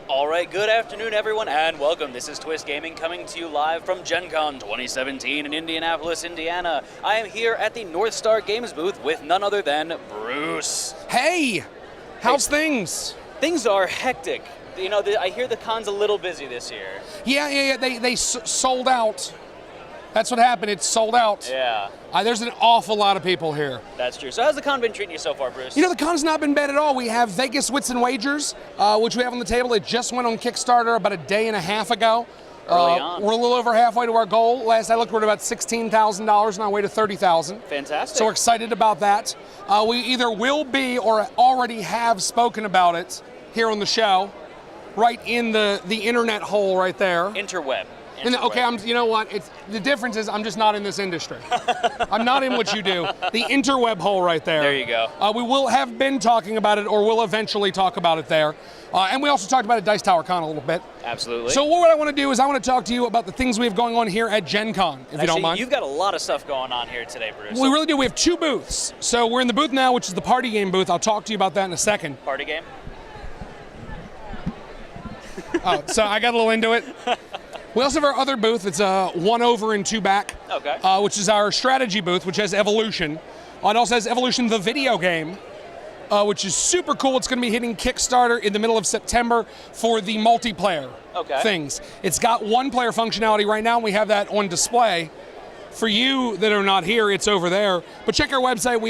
All right, good afternoon, everyone, and welcome. This is Twist Gaming coming to you live from Gen Con 2017 in Indianapolis, Indiana. I am here at the North Star Games booth with none other than Bruce. Hey! How's things? Things are hectic. You know, I hear the con's a little busy this year. Yeah. They sold out. That's what happened. It's sold out. Yeah. There's an awful lot of people here. That's true. So how's the con been treating you so far, Bruce? You know, the con's not been bad at all. We have Vegas Wits and Wagers, which we have on the table. It just went on Kickstarter about a day and a half ago. Early on. We're a little over halfway to our goal. Last I looked, we're at about $16,000 on our way to $30,000. Fantastic. So we're excited about that. We either will be or already have spoken about it here on the show, right in the internet hole right there. Interweb. Okay, you know what? The difference is I'm just not in this industry. I'm not in what you do. The interweb hole right there. There you go. We will have been talking about it, or will eventually talk about it there. And we also talked about it at Dice Tower Con a little bit. Absolutely. So what I want to do is I want to talk to you about the things we have going on here at Gen Con, if you don't mind. You've got a lot of stuff going on here today, Bruce. We really do. We have two booths. So we're in the booth now, which is the party game booth. I'll talk to you about that in a second. Party game? So I got a little into it. We also have our other booth. It's one over and two back, okay. Which is our strategy booth, which has Evolution. It also has Evolution, the video game, which is super cool. It's going to be hitting Kickstarter in the middle of September for the multiplayer things. It's got one-player functionality right now, and we have that on display. For you that are not here, it's over there. But check our website.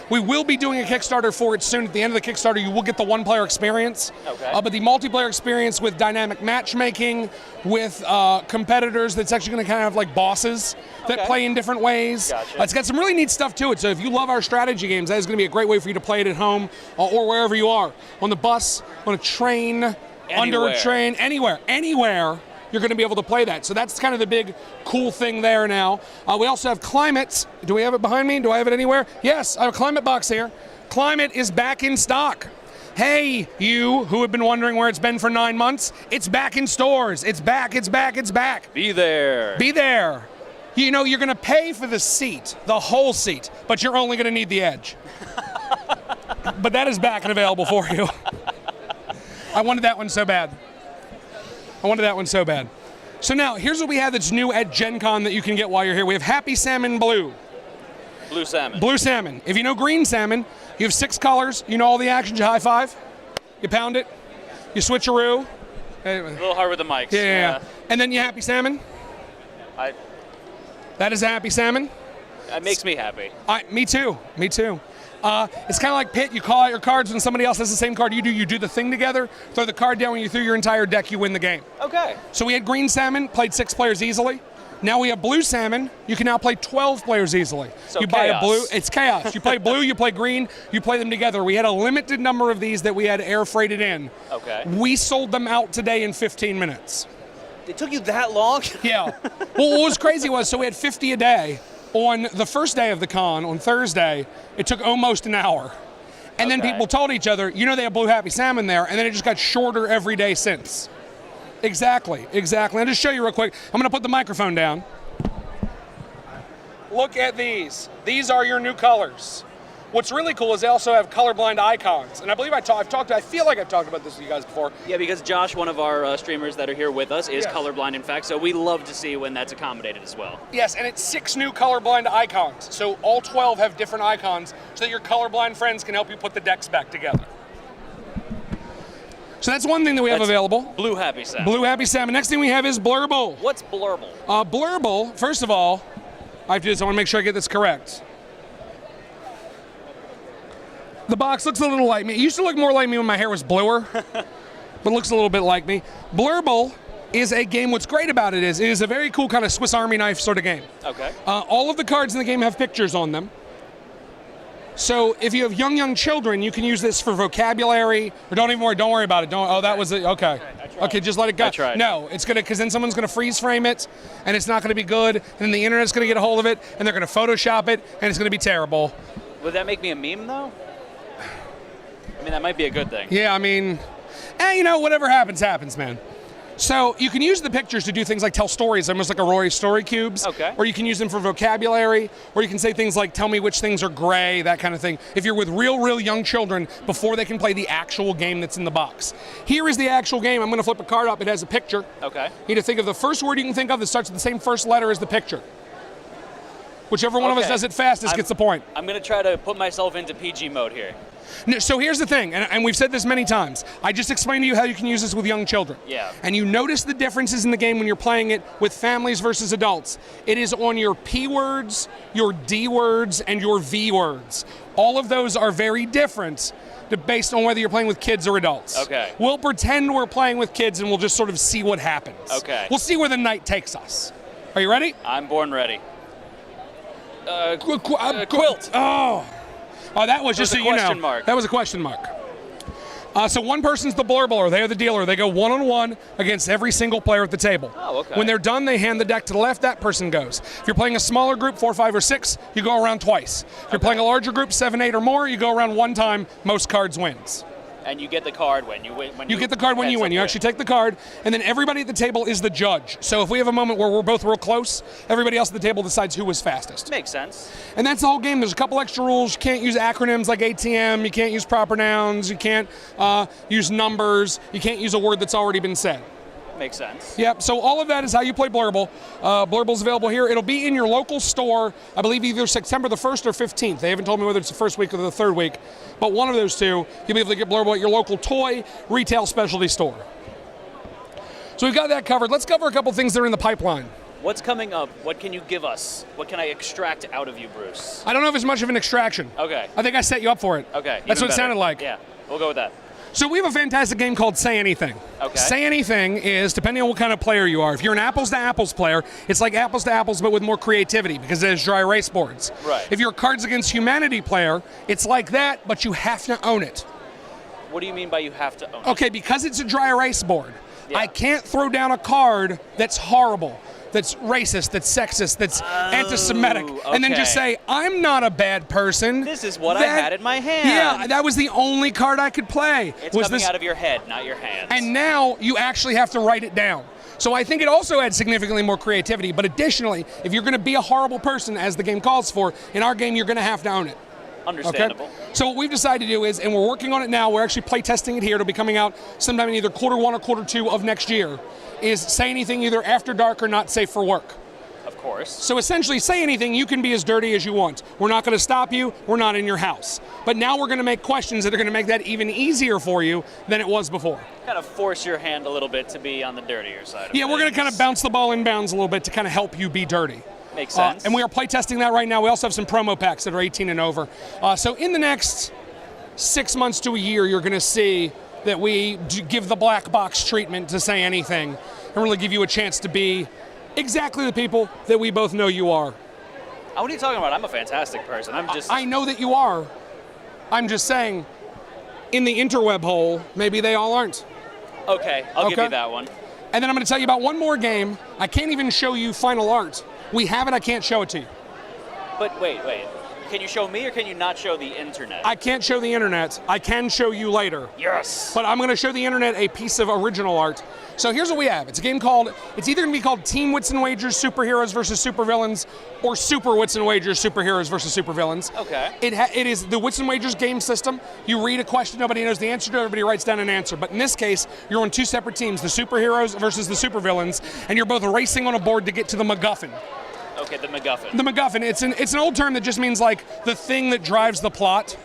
We will be doing a Kickstarter for it soon. At the end of the Kickstarter, you will get the one-player experience. Okay. But the multiplayer experience with dynamic matchmaking, with competitors that's actually going to kind of have like bosses that play in different ways. Gotcha. It's got some really neat stuff to it. So if you love our strategy games, that is going to be a great way for you to play it at home or wherever you are. On the bus, on a train, under a train, anywhere. You're going to be able to play that. So that's kind of the big cool thing there now. We also have Climate. Do we have it behind me? Do I have it anywhere? Yes, I have a Climate box here. Climate is back in stock. Hey, you who have been wondering where it's been for 9 months, it's back in stores. It's back. Be there. Be there. You know, you're going to pay for the seat, the whole seat, but you're only going to need the edge. But that is back and available for you. I wanted that one so bad. So now, here's what we have that's new at Gen Con that you can get while you're here. We have Happy Salmon Blue. Blue salmon. Blue salmon. If you know green salmon, you have 6 colors. You know all the actions. You high five. You pound it. You switcheroo. A little hard with the mics. Yeah. And then you Happy Salmon. That is a Happy Salmon. That makes me happy. Me too. It's kind of like Pit. You call out your cards when somebody else has the same card you do. You do the thing together, throw the card down. When you throw your entire deck, you win the game. Okay. So we had green salmon, played 6 players easily. Now we have blue salmon. You can now play 12 players easily. So you chaos. buy a blue. It's chaos. You play blue, you play green, you play them together. We had a limited number of these that we had air freighted in. Okay. We sold them out today in 15 minutes. It took you that long? Yeah. Well, what was crazy was, so we had 50 a day. On the first day of the con, on Thursday, it took almost an hour. And then people told each other, you know they have blue Happy Salmon there, and then it just got shorter every day since. Exactly. I'll just show you real quick. I'm going to put the microphone down. Look at these. These are your new colors. What's really cool is they also have colorblind icons. And I believe I feel like I've talked about this with you guys before. Yeah, because Josh, one of our streamers that are here with us, is colorblind, in fact, so we love to see when that's accommodated as well. Yes, and it's 6 new colorblind icons. So all 12 have different icons so that your colorblind friends can help you put the decks back together. So that's one thing that we have available. Blue Happy Salmon. Blue Happy Salmon. Next thing we have is Blurble. What's Blurble? Blurble, first of all, I have to do this. I want to make sure I get this correct. The box looks a little like me. It used to look more like me when my hair was bluer, but looks a little bit like me. Blurble is a game. What's great about it is a very cool kind of Swiss Army knife sort of game. Okay. All of the cards in the game have pictures on them. So if you have young children, you can use this for vocabulary. Or don't worry about it. That was it. Okay. Okay, just let it go. I tried. No, it's gonna, because then someone's gonna freeze frame it, and it's not gonna be good. And then the internet's gonna get a hold of it, and they're gonna Photoshop it, and it's gonna be terrible. Would that make me a meme though? I mean, that might be a good thing. Yeah, I mean, whatever happens, man. So you can use the pictures to do things like tell stories, almost like a Roy story cubes. Okay. Or you can use them for vocabulary, or you can say things like tell me which things are gray, that kind of thing. If you're with real young children before they can play the actual game that's in the box. Here is the actual game. I'm going to flip a card up. It has a picture. Okay. You need to think of the first word you can think of that starts with the same first letter as the picture. Whichever one of us does it fastest gets the point. I'm going to try to put myself into PG mode here. No, so here's the thing, and we've said this many times. I just explained to you how you can use this with young children. Yeah. And you notice the differences in the game when you're playing it with families versus adults. It is on your P words, your D words, and your V words. All of those are very different based on whether you're playing with kids or adults. Okay. We'll pretend we're playing with kids and we'll just sort of see what happens. Okay. We'll see where the night takes us. Are you ready? I'm born ready. Quilt. Oh, that was just so you know. Question mark. That was a question mark. So one person's the Blurble, they're the dealer. They go one-on-one against every single player at the table. Oh, okay. When they're done, they hand the deck to the left, that person goes. If you're playing a smaller group, 4, 5, or 6, you go around twice. If you're playing a larger group, 7, 8, or more, you go around one time, most cards wins. And you get the card when you win. You get the card when you win. You actually take the card, and then everybody at the table is the judge. So if we have a moment where we're both real close, everybody else at the table decides who was fastest. Makes sense. And that's the whole game. There's a couple extra rules. You can't use acronyms like ATM. You can't use proper nouns. You can't use numbers. You can't use a word that's already been said. Makes sense. Yep, so all of that is how you play Blurble. Blurble's available here. It'll be in your local store, I believe either September the 1st or 15th. They haven't told me whether it's the first week or the third week, but one of those two, you'll be able to get Blurble at your local toy retail specialty store. So we've got that covered. Let's cover a couple things that are in the pipeline. What's coming up? What can you give us? What can I extract out of you, Bruce? I don't know if it's much of an extraction. Okay. I think I set you up for it. Okay. That's what it sounded like. Yeah, we'll go with that. So we have a fantastic game called Say Anything. Okay. Say Anything is, depending on what kind of player you are, if you're an apples-to-apples player, it's like apples-to-apples but with more creativity because it has dry erase boards. Right. If you're a Cards Against Humanity player, it's like that, but you have to own it. What do you mean by you have to own it? Okay, because it's a dry erase board, Yeah. I can't throw down a card that's horrible, that's racist, that's sexist, that's anti-Semitic, and then just say, I'm not a bad person. This is what I had in my hand. Yeah, that was the only card I could play. It's coming out of your head, not your hands. And now you actually have to write it down. So I think it also adds significantly more creativity, but additionally, if you're going to be a horrible person, as the game calls for, in our game you're going to have to own it. Understandable. Okay? So what we've decided to do is, and we're working on it now, we're actually play testing it here, it'll be coming out sometime in either quarter 1 or quarter 2 of next year, is Say Anything either after dark or not safe for work. Of course. So essentially, Say Anything, you can be as dirty as you want. We're not going to stop you, we're not in your house. But now we're going to make questions that are going to make that even easier for you than it was before. Kind of force your hand a little bit to be on the dirtier side of Yeah, we're going to things. kind of bounce the ball inbounds a little bit to kind of help you be dirty. Makes sense. And we are playtesting that right now. We also have some promo packs that are 18 and over. So in the next 6 months to a year, you're going to see that we give the black box treatment to Say Anything and really give you a chance to be exactly the people that we both know you are. What are you talking about? I'm a fantastic person. I'm just... I know that you are. I'm just saying, in the interweb hole, maybe they all aren't. Okay, I'll give you that one. And then I'm going to tell you about one more game. I can't even show you final art. We have it, I can't show it to you. But wait. Can you show me or can you not show the internet? I can't show the internet. I can show you later. Yes. But I'm going to show the internet a piece of original art. So here's what we have. It's a game called, it's either going to be called Team Wits and Wagers Superheroes versus Supervillains or Super Wits and Wagers Superheroes versus Supervillains. Okay. It is the Wits and Wagers game system. You read a question, nobody knows the answer to it, everybody writes down an answer. But in this case, you're on two separate teams, the superheroes versus the supervillains, and you're both racing on a board to get to the MacGuffin. Okay, the MacGuffin. The MacGuffin, it's an old term that just means like the thing that drives the plot.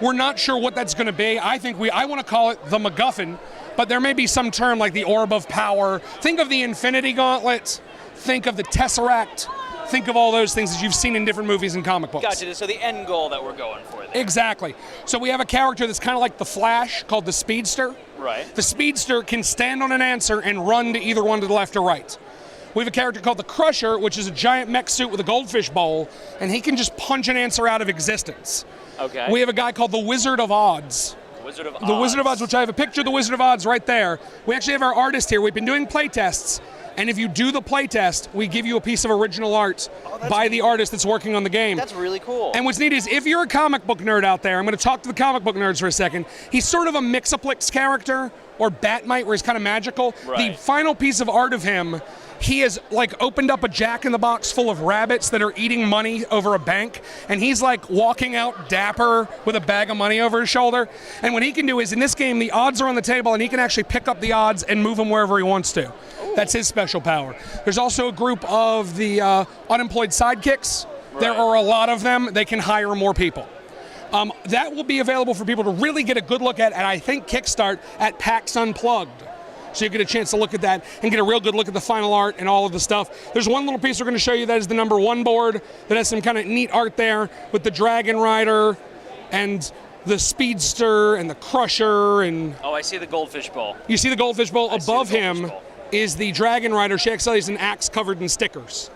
We're not sure what that's going to be. I want to call it the MacGuffin, but there may be some term like the Orb of Power. Think of the Infinity Gauntlet. Think of the Tesseract. Think of all those things that you've seen in different movies and comic books. Gotcha, so the end goal that we're going for there. Exactly. So we have a character that's kind of like the Flash called the Speedster. Right. The Speedster can stand on an answer and run to either one to the left or right. We have a character called the Crusher, which is a giant mech suit with a goldfish bowl, and he can just punch an answer out of existence. Okay. We have a guy called the Wizard of Odds. Wizard of Oz. The Wizard of Oz, which I have a picture of the Wizard of Oz right there. We actually have our artist here. We've been doing play tests, and if you do the play test, we give you a piece of original art by the artist that's working on the game. That's really cool. And what's neat is, if you're a comic book nerd out there, I'm going to talk to the comic book nerds for a second. He's sort of a Mixaplix character, or Batmite, where he's kind of magical. Right. The final piece of art of him, he has like opened up a Jack-in-the-Box full of rabbits that are eating money over a bank, and he's like walking out dapper with a bag of money over his shoulder. And what he can do is, in this game, the odds are on the table, and he can actually pick up the odds and move them wherever he wants to. Ooh. That's his special power. There's also a group of the unemployed sidekicks. Right. There are a lot of them. They can hire more people. That will be available for people to really get a good look at I think, Kickstart at PAX Unplugged. So you get a chance to look at that and get a real good look at the final art and all of the stuff. There's one little piece we're going to show you that is the #1 board that has some kind of neat art there with the Dragon Rider and the Speedster and the Crusher and... Oh, I see the Goldfish Bowl. You see the Goldfish Bowl? Above him is the Dragon Rider. She actually has an axe covered in stickers.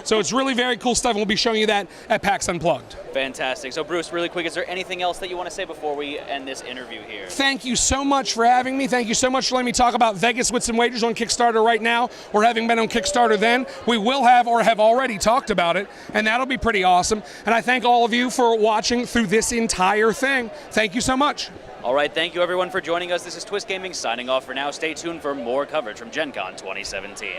So it's really very cool stuff, and we'll be showing you that at PAX Unplugged. Fantastic. So Bruce, really quick, is there anything else that you want to say before we end this interview here? Thank you so much for having me. Thank you so much for letting me talk about Vegas Wits and Wagers on Kickstarter right now, or having been on Kickstarter then. We will have, or have already talked about it, and that'll be pretty awesome. And I thank all of you for watching through this entire thing. Thank you so much. All right, thank you everyone for joining us. This is Twist Gaming signing off for now. Stay tuned for more coverage from Gen Con 2017.